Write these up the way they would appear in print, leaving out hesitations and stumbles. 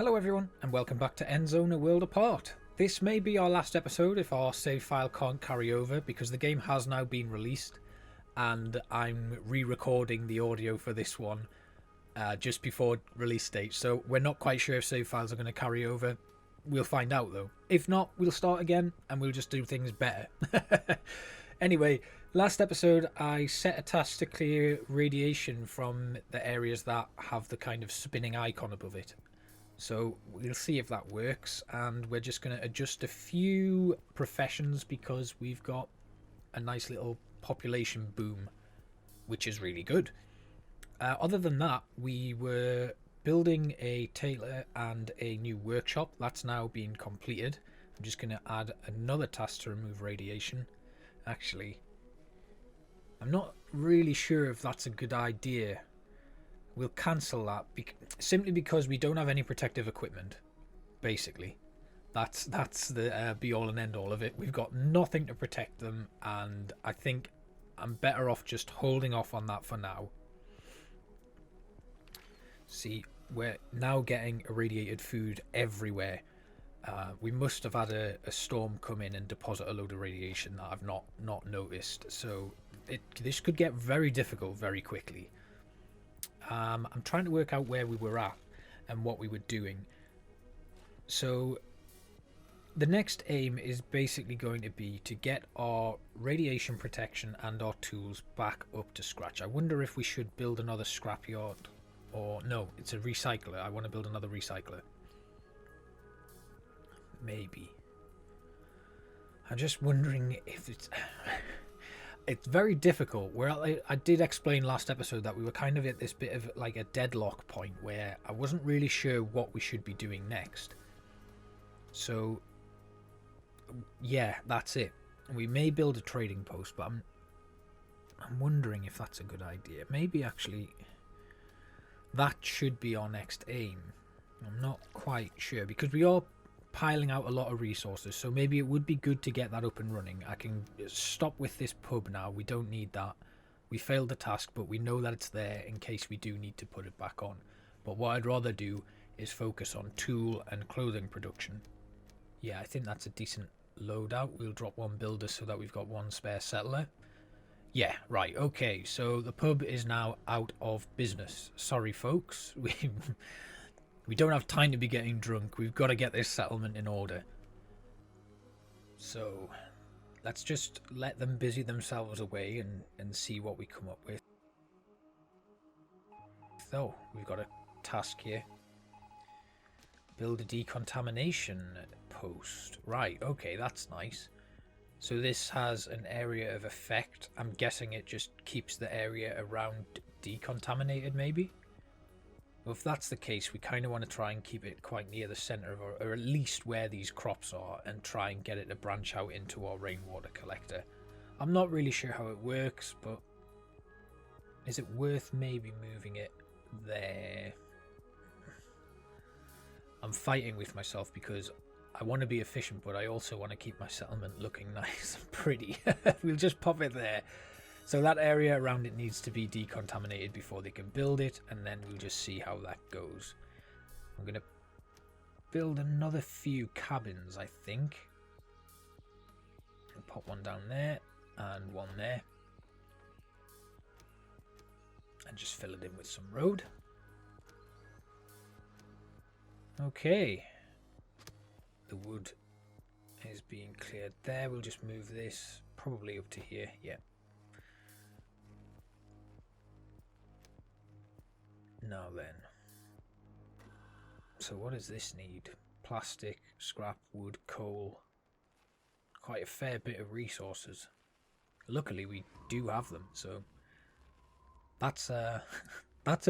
Hello everyone, and welcome back to Endzone, A World Apart. This may be our last episode if our save file can't carry over, because the game has now been released, and I'm re-recording the audio for this one just before release date, so we're not quite sure if save files are going to carry over. We'll find out though. If not, we'll start again, and we'll just do things better. Anyway, last episode I set a task to clear radiation from the areas that have the kind of spinning icon above it. So we'll see if that works, and we're just going to adjust a few professions because we've got a nice little population boom, which is really good. Other than that, we were building a tailor and a new workshop. That's now been completed. I'm just going to add another task to remove radiation. Actually, I'm not really sure if that's a good idea. We'll cancel that simply because we don't have any protective equipment. Basically, that's the be all and end all of it. We've got nothing to protect them, and I think I'm better off just holding off on that for now. See, we're now getting irradiated food everywhere. We must have had a storm come in and deposit a load of radiation that I've not noticed. So this could get very difficult very quickly. I'm trying to work out where we were at and what we were doing. So the next aim is basically going to be to get our radiation protection and our tools back up to scratch. I wonder if we should build another scrapyard, or no, it's a recycler. I want to build another recycler. Maybe. I'm just wondering if it's... It's very difficult. I did explain last episode that we were kind of at this bit of like a deadlock point where I wasn't really sure what we should be doing next. So yeah, that's it. We may build a trading post, but I'm wondering if that's a good idea. Maybe actually that should be our next aim. I'm not quite sure because we are piling out a lot of resources, so maybe it would be good to get that up and running. I can stop with this pub now. We don't need that. We failed the task, but we know that it's there in case we do need to put it back on. But what I'd rather do is focus on tool and clothing production. Yeah, I think that's a decent loadout. We'll drop one builder so that we've got one spare settler. Yeah, right, okay, so the pub is now out of business. Sorry folks, we don't have time to be getting drunk. We've got to get this settlement in order. So let's just let them busy themselves away and see what we come up with. So we've got a task here. Build a decontamination post. Right, okay, that's nice. So this has an area of effect. I'm guessing it just keeps the area around decontaminated maybe? Well, if that's the case, we kind of want to try and keep it quite near the centre, or at least where these crops are, and try and get it to branch out into our rainwater collector. I'm not really sure how it works, but is it worth maybe moving it there? I'm fighting with myself because I want to be efficient, but I also want to keep my settlement looking nice and pretty. We'll just pop it there. So that area around it needs to be decontaminated before they can build it, and then we'll just see how that goes. I'm going to build another few cabins, I think. I'll pop one down there and one there. And just fill it in with some road. Okay. The wood is being cleared there. We'll just move this probably up to here. Yeah. Now then, so what does this need? Plastic, scrap, wood, coal. Quite a fair bit of resources. Luckily we do have them, so that's a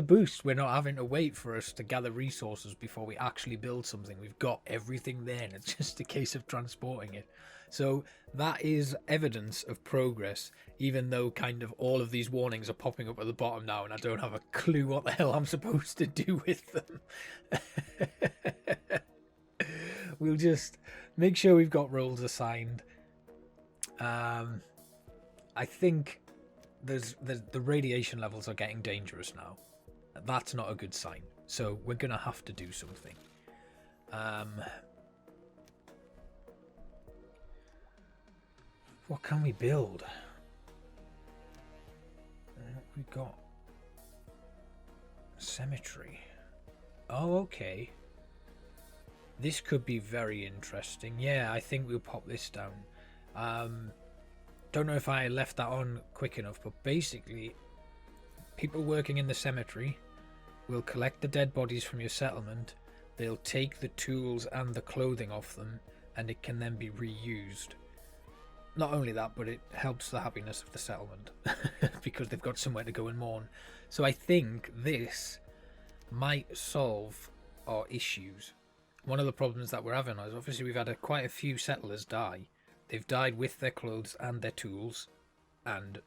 boost. We're not having to wait for us to gather resources before we actually build something. We've got everything there and it's just a case of transporting it. So that is evidence of progress, even though kind of all of these warnings are popping up at the bottom now and I don't have a clue what the hell I'm supposed to do with them. We'll just make sure we've got roles assigned. I think the radiation levels are getting dangerous now. That's not a good sign. So we're going to have to do something. What can we build? We got cemetery. Oh, okay. This could be very interesting. Yeah, I think we'll pop this down. Don't know if I left that on quick enough, but basically, people working in the cemetery will collect the dead bodies from your settlement. They'll take the tools and the clothing off them, and it can then be reused. Not only that, but it helps the happiness of the settlement because they've got somewhere to go and mourn. So I think this might solve our issues. One of the problems that we're having is obviously we've had quite a few settlers die. They've died with their clothes and their tools, and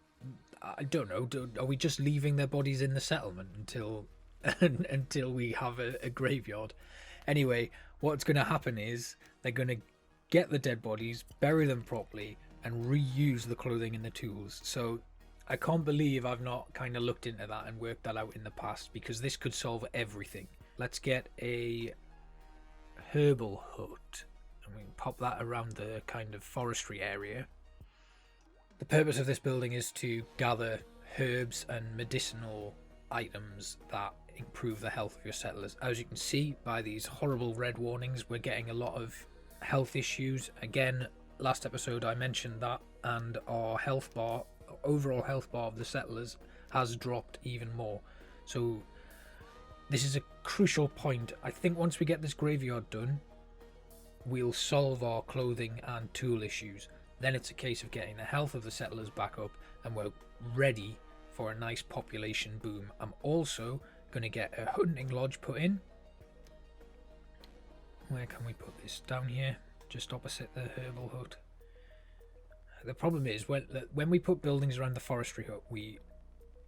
I don't know, are we just leaving their bodies in the settlement until we have a graveyard? Anyway, what's going to happen is they're going to get the dead bodies, bury them properly, and reuse the clothing and the tools. So I can't believe I've not kind of looked into that and worked that out in the past, because this could solve everything. Let's get a herbal hut, and we can pop that around the kind of forestry area. The purpose of this building is to gather herbs and medicinal items that improve the health of your settlers. As you can see by these horrible red warnings, we're getting a lot of health issues. Again, last episode I mentioned that, and our health bar, overall health bar of the settlers, has dropped even more. So this is a crucial point. I think once we get this graveyard done, we'll solve our clothing and tool issues. Then it's a case of getting the health of the settlers back up, and we're ready for a nice population boom. I'm also going to get a hunting lodge put in. Where can we put this? Down here, just opposite the herbal hut. The problem is when we put buildings around the forestry hut, we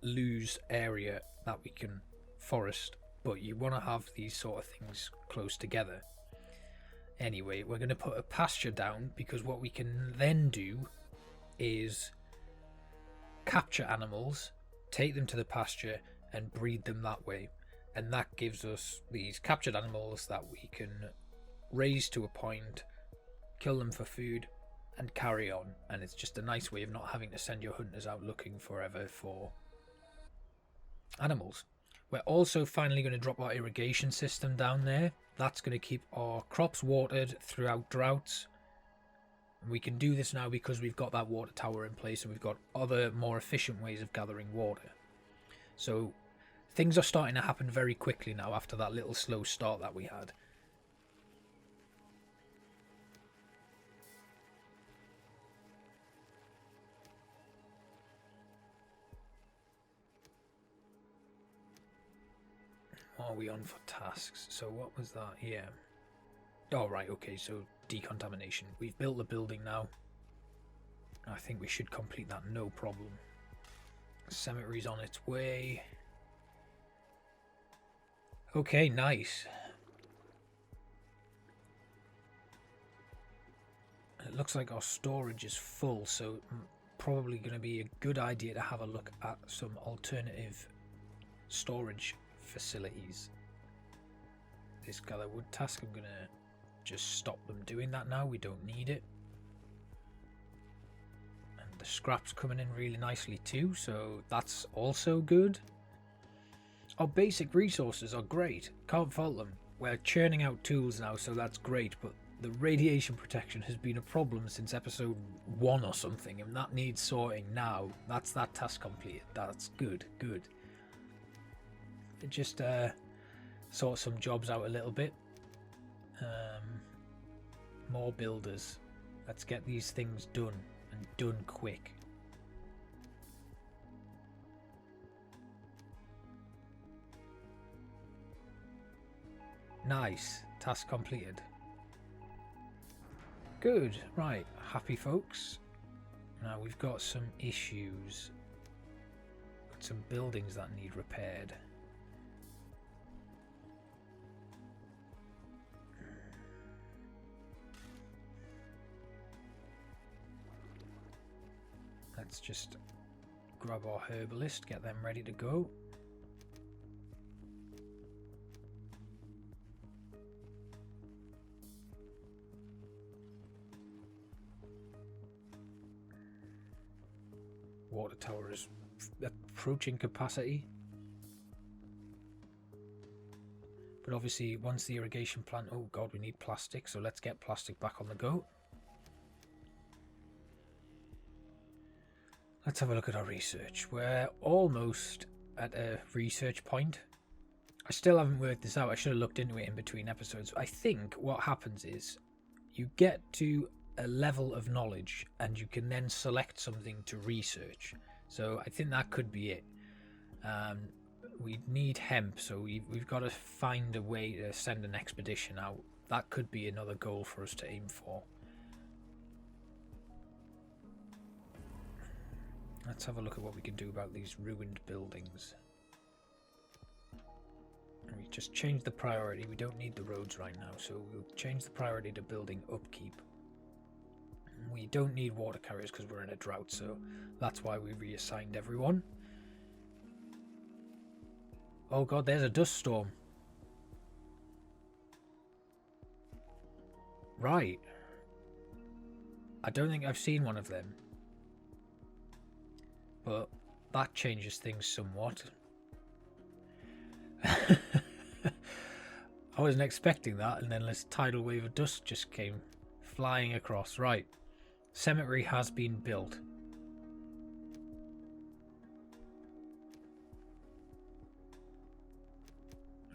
lose area that we can forest, but you want to have these sort of things close together. Anyway, we're going to put a pasture down, because what we can then do is capture animals, take them to the pasture and breed them that way, and that gives us these captured animals that we can raise to a point, kill them for food, and carry on. And it's just a nice way of not having to send your hunters out looking forever for animals. We're also finally going to drop our irrigation system down there. That's going to keep our crops watered throughout droughts. We can do this now because we've got that water tower in place, and we've got other more efficient ways of gathering water. So things are starting to happen very quickly now after that little slow start that we had. What are we on for tasks? So what was that? Yeah. Oh, right, okay, so decontamination. We've built the building now. I think we should complete that, no problem. Cemetery's on its way. Okay, nice. It looks like our storage is full, so probably going to be a good idea to have a look at some alternative storage facilities. This gather wood task, I'm going to just stop them doing that now. We don't need it. And the scrap's coming in really nicely too, so that's also good. Our basic resources are great, can't fault them. We're churning out tools now, so that's great, but the radiation protection has been a problem since episode 1 or something, and that needs sorting now. That's that task completed. That's good, good. Just sort some jobs out a little bit. More builders. Let's get these things done, and done quick. Nice. Task completed. Good. Right. Happy folks. Now we've got some issues. Got some buildings that need repaired. Let's just grab our herbalist, get them ready to go. water tower is approaching capacity. But obviously, once the irrigation plant... Oh god, we need plastic, so let's get plastic back on the go. Let's have a look at our research. We're almost at a research point. I still haven't worked this out. I should have looked into it in between episodes. I think what happens is you get to a level of knowledge and you can then select something to research. So I think that could be it. We need hemp, so we've got to find a way to send an expedition out. That could be another goal for us to aim for. Let's have a look at what we can do about these ruined buildings. And we just change the priority. We don't need the roads right now, so we'll change the priority to building upkeep. We don't need water carriers because we're in a drought, so that's why we reassigned everyone. Oh god, there's a dust storm. Right. I don't think I've seen one of them. But that changes things somewhat. I wasn't expecting that, and then this tidal wave of dust just came flying across. Right. Cemetery has been built.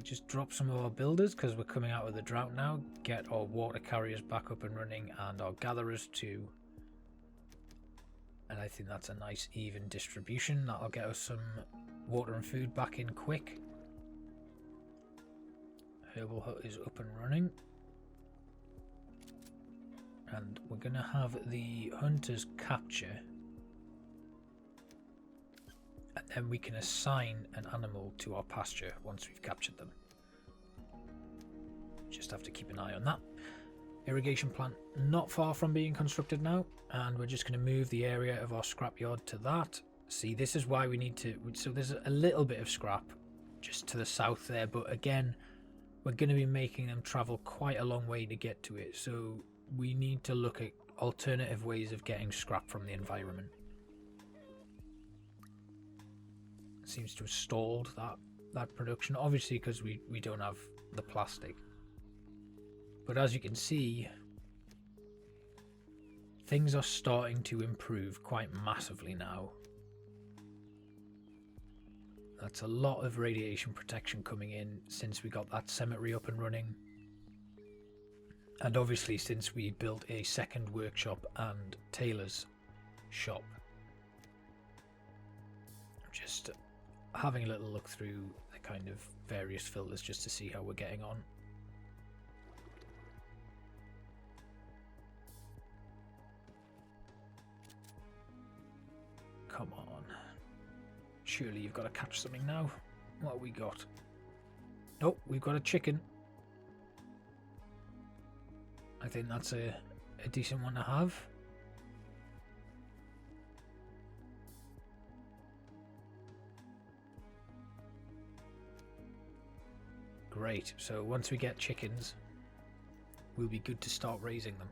Just drop some of our builders because we're coming out of the drought now. Get our water carriers back up and running and our gatherers too. And I think that's a nice even distribution. That'll get us some water and food back in quick. Herbal hut is up and running. And we're going to have the hunters capture. And then we can assign an animal to our pasture once we've captured them. Just have to keep an eye on that. Irrigation plant not far from being constructed now, and we're just going to move the area of our scrapyard to that. See, this is why we need to... So there's a little bit of scrap just to the south there, but again, we're going to be making them travel quite a long way to get to it, so we need to look at alternative ways of getting scrap from the environment. Seems to have stalled that production, obviously because we don't have the plastic. But as you can see, things are starting to improve quite massively now. That's a lot of radiation protection coming in since we got that cemetery up and running. And obviously since we built a second workshop and tailor's shop. Just having a little look through the kind of various filters just to see how we're getting on. Come on. Surely you've got to catch something now. What have we got? Oh, we've got a chicken. I think that's a decent one to have. Great, so once we get chickens, we'll be good to start raising them.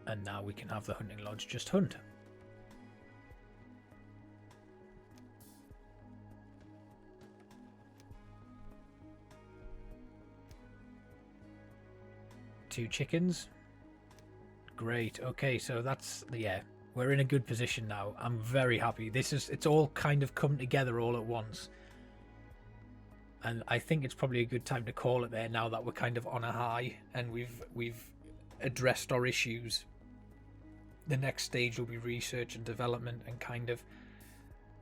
And now we can have the hunting lodge just hunt. Two chickens. Great, okay, so that's, yeah, we're in a good position now. I'm very happy. It's all kind of come together all at once. And I think it's probably a good time to call it there now that we're kind of on a high and we've addressed our issues. The next stage will be research and development and kind of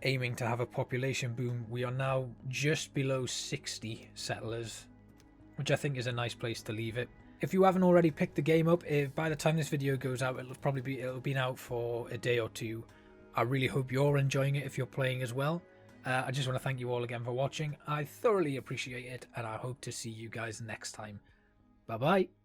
aiming to have a population boom. We are now just below 60 settlers, which I think is a nice place to leave it. If you haven't already picked the game up, by the time this video goes out, it'll be out for a day or two. I really hope you're enjoying it if you're playing as well. I just want to thank you all again for watching. I thoroughly appreciate it, and I hope to see you guys next time. Bye bye.